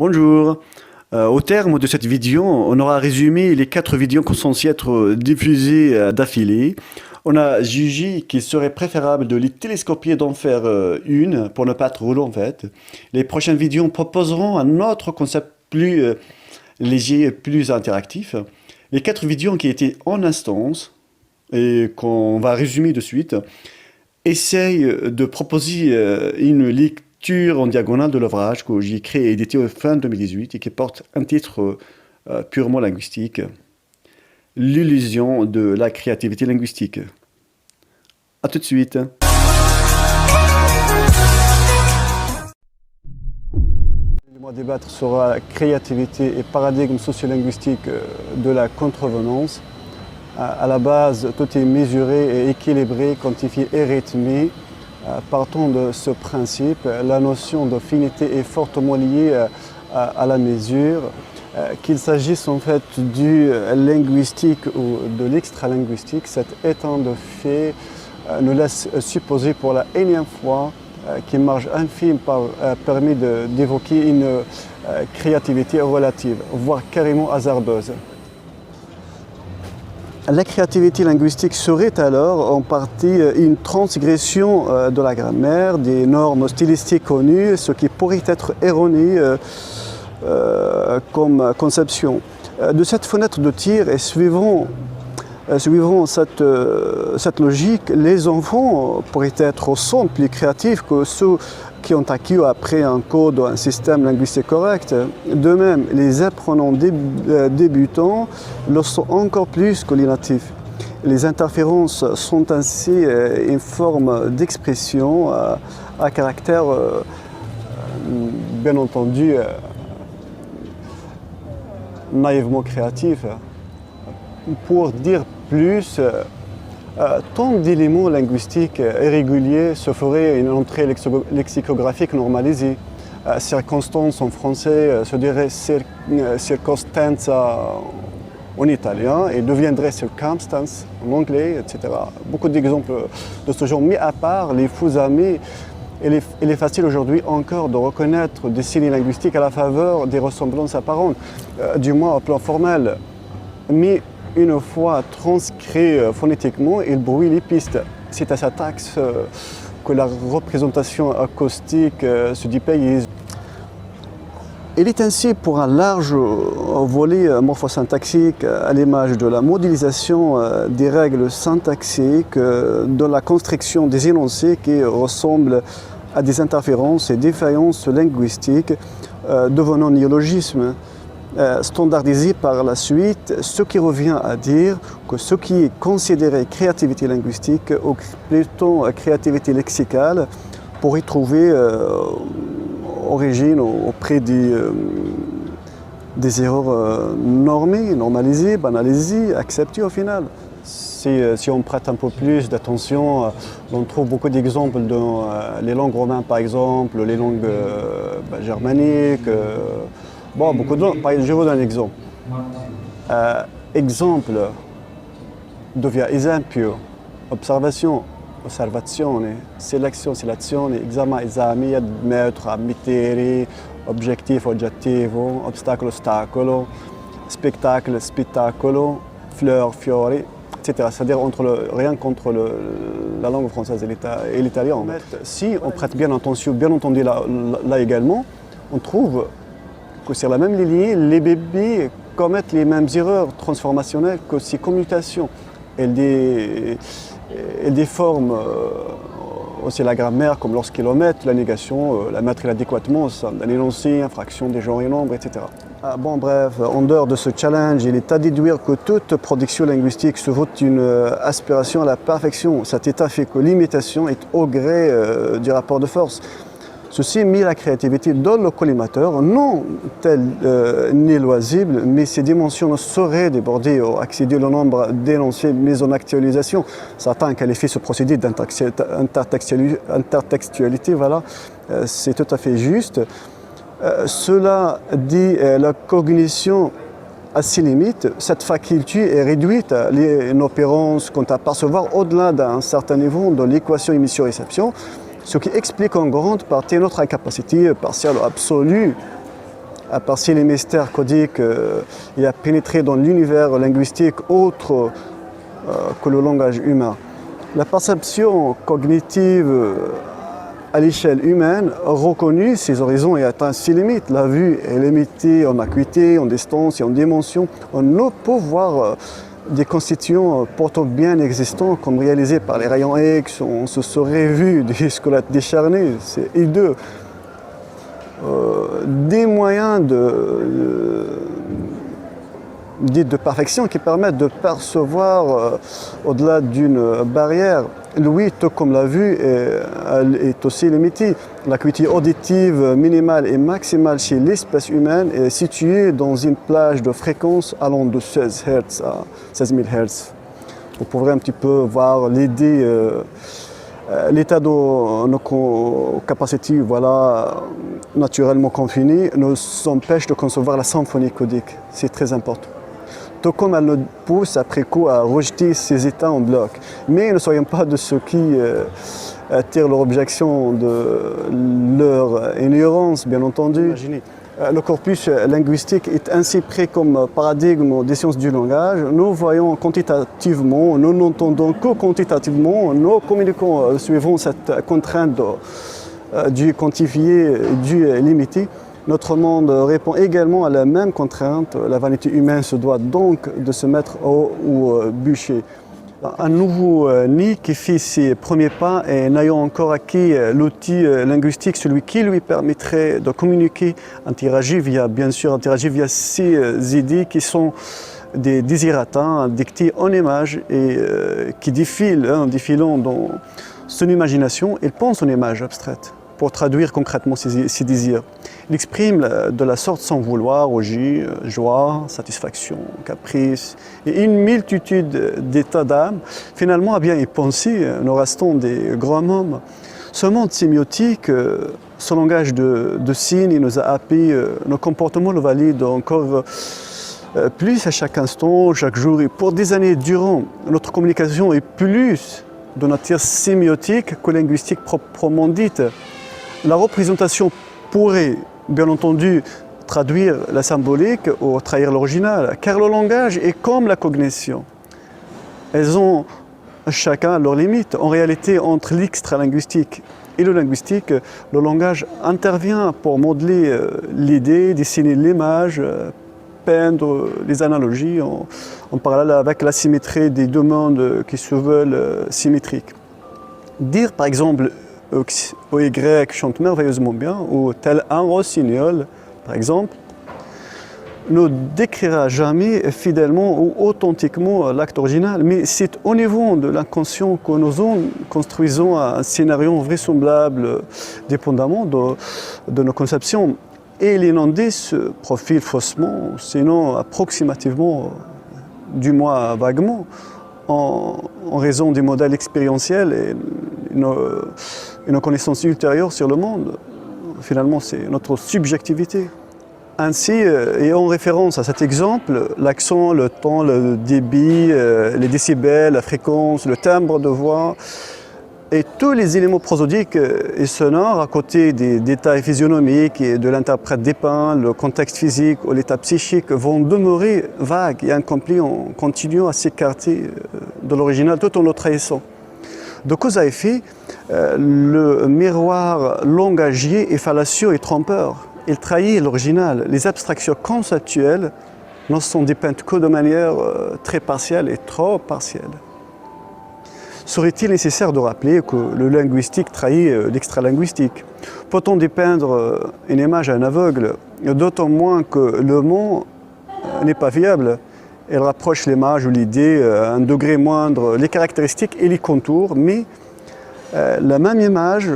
Bonjour. Au terme de cette vidéo, on aura résumé les 4 vidéos qui sont censées être diffusées d'affilée. On a jugé qu'il serait préférable de les télescopier, d'en faire une pour ne pas être rouleau en fait. Les prochaines vidéos proposeront un autre concept plus léger, plus interactif. Les 4 vidéos qui étaient en instance et qu'on va résumer de suite essayent de proposer une lecture en diagonale de l'ouvrage que j'ai créé et édité fin 2018 et qui porte un titre purement linguistique, l'illusion de la créativité linguistique. A tout de suite. Le mois débattre sera créativité et paradigme sociolinguistique de la contrevenance. À la base, tout est mesuré et équilibré, quantifié et rythmé. Partons de ce principe, la notion de finité est fortement liée à la mesure. Qu'il s'agisse en fait du linguistique ou de l'extralinguistique, cet état de fait nous laisse supposer pour la énième fois qu'une marge infime permet d'évoquer une créativité relative, voire carrément hasardeuse. La créativité linguistique serait alors en partie une transgression de la grammaire, des normes stylistiques connues, ce qui pourrait être erroné comme conception. De cette fenêtre de tir et suivant cette logique, les enfants pourraient être au son plus créatifs que ceux qui ont acquis après un code ou un système linguistique correct. De même, les apprenants débutants le sont encore plus que les natifs. Les interférences sont ainsi une forme d'expression à caractère, bien entendu, naïvement créatif. Pour dire plus, tant d'éléments linguistiques irréguliers se ferait une entrée lexicographique normalisée. Circonstance en français se dirait circostanza en italien et deviendrait circumstance en anglais, etc. Beaucoup d'exemples de ce genre, mis à part les faux amis. Il est facile aujourd'hui encore de reconnaître des signes linguistiques à la faveur des ressemblances apparentes, du moins au plan formel. Mais une fois transcrit phonétiquement, il brouille les pistes. C'est à cet axe que la représentation acoustique se dépayse. Il est ainsi pour un large volet morphosyntaxique à l'image de la modélisation des règles syntaxiques, de la construction des énoncés qui ressemblent à des interférences et défaillances linguistiques devenant néologismes. Standardisé par la suite, ce qui revient à dire que ce qui est considéré créativité linguistique ou plutôt créativité lexicale pourrait trouver origine auprès des erreurs normées, normalisées, banalisées, acceptées au final. Si on prête un peu plus d'attention, on trouve beaucoup d'exemples dans les langues romaines par exemple, les langues germaniques. Bon, beaucoup de langues. Je vous donne un exemple. Exemple devient esempio, observation, osservazione, selezione, selezione, examen, esame, admettere, ammettere, objectif, oggettivo, obstacle, ostacolo, spectacle, spettacolo, fleur, fiori, etc. C'est-à-dire rien qu'entre la langue française et l'italien. En fait, si on prête bien attention, bien entendu là également, on trouve que sur la même lignée, les bébés commettent les mêmes erreurs transformationnelles que ces commutations. Elles déforment aussi la grammaire, comme lorsqu'ils omettent la négation, la mettre adéquatement d'un énoncé, infraction des genres et nombres, etc. Bon, bref, en dehors de ce challenge, il est à déduire que toute production linguistique se vaut une aspiration à la perfection. Cet état fait que l'imitation est au gré du rapport de force. Ceci met la créativité dans le collimateur, non telle ni loisible, mais ses dimensions ne sauraient déborder ou accéder au nombre d'énoncés mis en actualisation. Certains qualifient ce procédé d'intertextualité, voilà, c'est tout à fait juste. Cela dit la cognition à ses limites, cette faculté est réduite à l'inopérance quant à percevoir au-delà d'un certain niveau de l'équation émission-réception, ce qui explique en grande partie notre incapacité partielle ou absolue à percer les mystères codiques et à pénétrer dans l'univers linguistique autre que le langage humain. La perception cognitive à l'échelle humaine reconnu ses horizons et atteint ses limites. La vue est limitée en acuité, en distance et en dimension. On ne peut voir des constituants pourtant bien existants comme réalisés par les rayons X. On se serait vu des squelettes décharnés, c'est hideux. Des moyens dits de perfection qui permettent de percevoir au-delà d'une barrière. L'ouïe, tout comme la vue, est aussi limitée. L'acuité auditive minimale et maximale chez l'espèce humaine est située dans une plage de fréquences allant de 16 Hz à 16 000 Hz. Vous pourrez un petit peu voir l'idée, l'état de nos capacités naturellement confinées nous empêche de concevoir la symphonie codique. C'est très important. Tout comme elle nous pousse après coup à rejeter ces états en bloc. Mais ne soyons pas de ceux qui tirent leur objection de leur ignorance, bien entendu. Imaginez. Le corpus linguistique est ainsi pris comme paradigme des sciences du langage. Nous voyons quantitativement, nous n'entendons que quantitativement, nous communiquons suivant cette contrainte du quantifié, du limité. Notre monde répond également à la même contrainte. La vanité humaine se doit donc de se mettre au bûcher. Un nouveau nid qui fait ses premiers pas et n'ayant encore acquis l'outil linguistique, celui qui lui permettrait de communiquer, interagir via ces idées qui sont des désirata dictés en images et qui défilant dans son imagination, il pense en images abstraites pour traduire concrètement ses désirs. Il exprime de la sorte sans vouloir, rougir, joie, satisfaction, caprice et une multitude d'états d'âme. Finalement, à bien y penser, nous restons des grands hommes. Ce monde sémiotique, ce langage de signes, il nous a appris, nos comportements le valident encore plus à chaque instant, chaque jour et pour des années durant. Notre communication est plus de nature sémiotique que linguistique proprement dite. La représentation pourrait, bien entendu, traduire la symbolique ou trahir l'original, car le langage est comme la cognition. Elles ont chacun leurs limites. En réalité, entre l'extralinguistique et le linguistique, le langage intervient pour modeler l'idée, dessiner l'image, peindre les analogies en parallèle avec la symétrie des deux mondes qui se veulent symétriques. Dire par exemple au Y chante merveilleusement bien, ou tel un rossignol, par exemple, ne décrira jamais fidèlement ou authentiquement l'acte original, mais c'est au niveau de l'inconscient que nous construisons un scénario vraisemblable, dépendamment de nos conceptions. Et l'inondé se profile faussement, sinon approximativement, du moins vaguement, en raison des modèles expérientiels et nos connaissances ultérieures sur le monde. Finalement, c'est notre subjectivité. Ainsi, et en référence à cet exemple, l'accent, le ton, le débit, les décibels, la fréquence, le timbre de voix et tous les éléments prosodiques et sonores à côté des détails physionomiques et de l'interprète dépeint, le contexte physique ou l'état psychique vont demeurer vagues et incomplets en continuant à s'écarter de l'original tout en le trahissant. De cause à effet, le miroir langagier est fallacieux et trompeur. Il trahit l'original. Les abstractions conceptuelles ne sont dépeintes que de manière très partielle et trop partielle. Serait-il nécessaire de rappeler que le linguistique trahit l'extralinguistique? Peut-on dépeindre une image à un aveugle? D'autant moins que le mot n'est pas fiable. Elle rapproche l'image ou l'idée à un degré moindre, les caractéristiques et les contours, mais la même image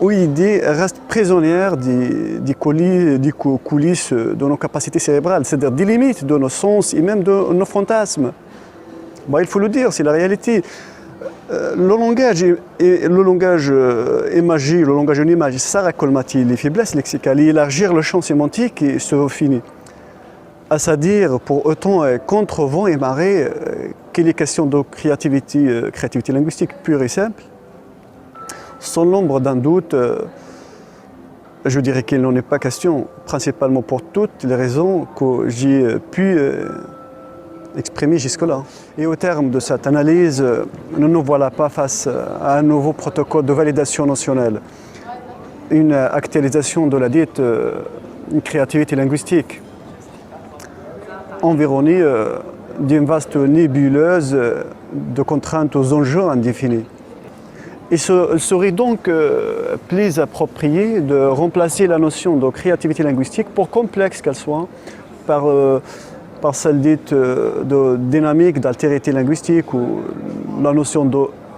ou idée reste prisonnière des coulisses de nos capacités cérébrales, c'est-à-dire des limites de nos sens et même de nos fantasmes. Bon, il faut le dire, c'est la réalité. Le langage imagé, le langage en image, ça racolmatie les faiblesses lexicales et élargir le champ sémantique et se refiner. C'est-à-dire, pour autant, contre vent et marée, qu'il est question de créativité linguistique pure et simple, sans l'ombre d'un doute, Je dirais qu'il n'en est pas question, principalement pour toutes les raisons que j'ai pu exprimer jusque-là. Et au terme de cette analyse, ne nous voilà pas face à un nouveau protocole de validation notionnelle, une actualisation de la dite créativité linguistique, environnée d'une vaste nébuleuse de contraintes aux enjeux indéfinis. Il serait donc plus approprié de remplacer la notion de créativité linguistique, pour complexe qu'elle soit, par celle dite de dynamique, d'altérité linguistique, ou la notion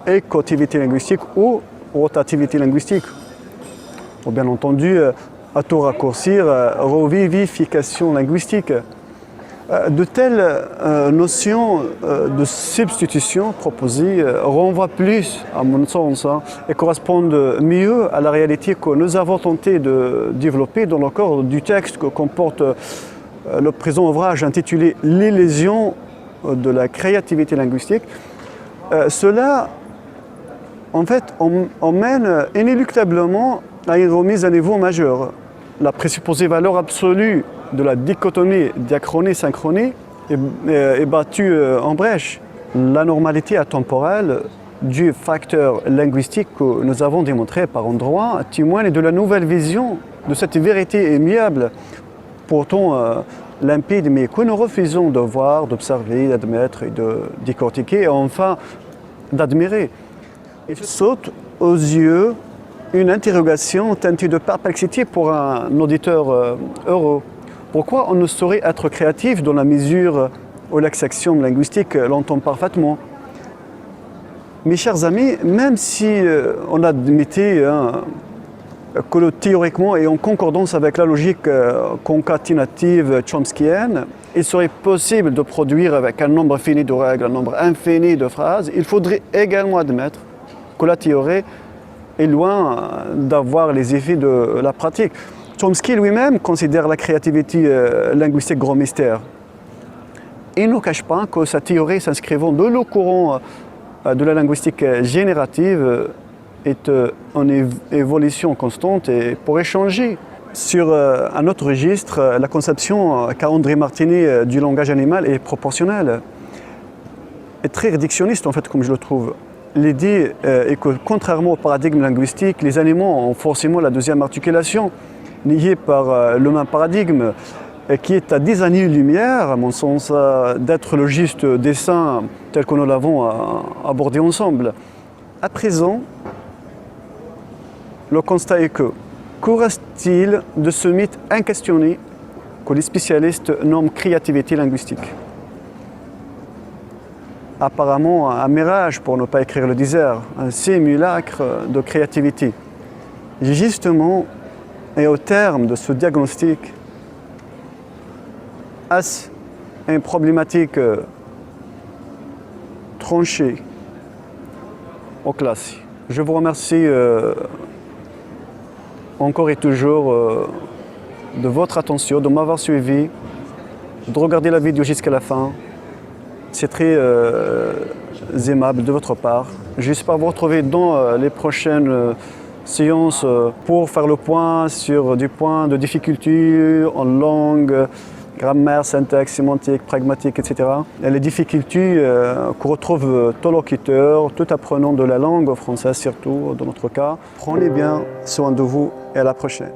d'écotivité linguistique ou rotativité linguistique. Ou bien entendu, à tout raccourcir, revivification linguistique. De telles notions de substitution proposées renvoient plus, à mon sens, et correspondent mieux à la réalité que nous avons tenté de développer dans le corps du texte que comporte le présent ouvrage intitulé « L'illusion de la créativité linguistique ». Cela, en fait, emmène inéluctablement à une remise à niveau majeur. La présupposée valeur absolue de la dichotomie diachronie-synchronie est battue en brèche. La normalité atemporelle du facteur linguistique que nous avons démontré par endroits témoigne de la nouvelle vision de cette vérité immuable, pourtant limpide, mais que nous refusons de voir, d'observer, d'admettre et de décortiquer, et enfin d'admirer. Il saute aux yeux une interrogation teintée de perplexité pour un auditeur heureux. Pourquoi on ne saurait être créatif dans la mesure où l'axiome linguistique l'entend parfaitement? Mes chers amis, même si on admettait que théoriquement et en concordance avec la logique concaténative chomskienne, il serait possible de produire avec un nombre fini de règles, un nombre infini de phrases, il faudrait également admettre que la théorie est loin d'avoir les effets de la pratique. Chomsky lui-même considère la créativité linguistique gros mystère. Il ne cache pas que sa théorie s'inscrivant dans le courant de la linguistique générative est en évolution constante et pourrait changer. Sur un autre registre, la conception qu'a André Martini du langage animal est proportionnelle, est très réductionniste en fait, comme je le trouve. L'idée est que, contrairement au paradigme linguistique, les animaux ont forcément la deuxième articulation, niée par le même paradigme, qui est à 10 années-lumière, à mon sens, d'être le juste dessin tel que nous l'avons abordé ensemble. À présent, le constat est que, qu'en reste-t-il de ce mythe inquestionné que les spécialistes nomment créativité linguistique? Apparemment un mirage, pour ne pas écrire le disert, un simulacre de créativité. Justement, et au terme de ce diagnostic, est-ce une problématique tranchée au classe? Je vous remercie encore et toujours de votre attention, de m'avoir suivi, de regarder la vidéo jusqu'à la fin. C'est très aimable de votre part. J'espère vous retrouver dans les prochaines séances pour faire le point sur des points de difficulté en langue, grammaire, syntaxe, sémantique, pragmatique, etc. Et les difficultés que retrouvent tout locuteur, tout apprenant de la langue française surtout, dans notre cas. Prenez bien soin de vous et à la prochaine.